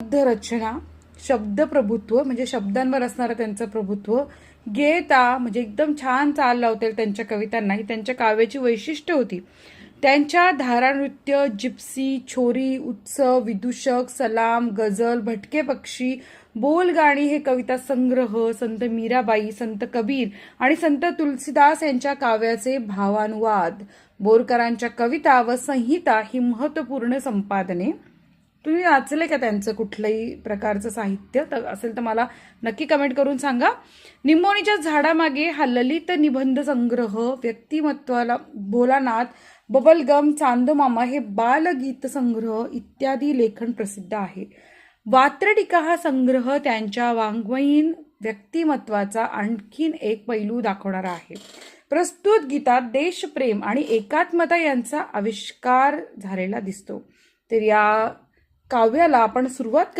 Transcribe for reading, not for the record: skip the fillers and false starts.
रचना, शब्दप्रभुत्व म्हणजे शब्दांवर असणारं त्यांचं प्रभुत्व, गेयता म्हणजे एकदम छान चाल लावता येईल त्यांच्या कवितांना, ही त्यांच्या काव्याची वैशिष्ट्य होती. त्यांच्या धारानृत्य, जिप्सी, छोरी, उत्सव, विदूषक, सलाम, गझल, भटके पक्षी, बोलगाणी हे कविता संग्रह, संत मीराबाई, संत कबीर आणि संत तुलसीदास यांच्या काव्याचे भावानुवाद, बोरकरांच्या कविता व संहिता ही महत्त्वपूर्ण संपादने. तुम्ही वाचले का त्यांचं कुठलंही प्रकारचं साहित्य तर असेल तर मला नक्की कमेंट करून सांगा. निंबोणीच्या झाडामागे हा ललित निबंध संग्रह, व्यक्तिमत्वाला भोलानाथ, बबलगम, चांदमामा हे बालगीत संग्रह इत्यादी लेखन प्रसिद्ध आहे. वात्रटिका हा संग्रह त्यांच्या वाङ्मयीन व्यक्तिमत्वाचा आणखीन एक पैलू दाखवणारा आहे. प्रस्तुत गीतात देशप्रेम आणि एकात्मता यांचा आविष्कार झालेला दिसतो. तर या काव्याला आपण सुरुवात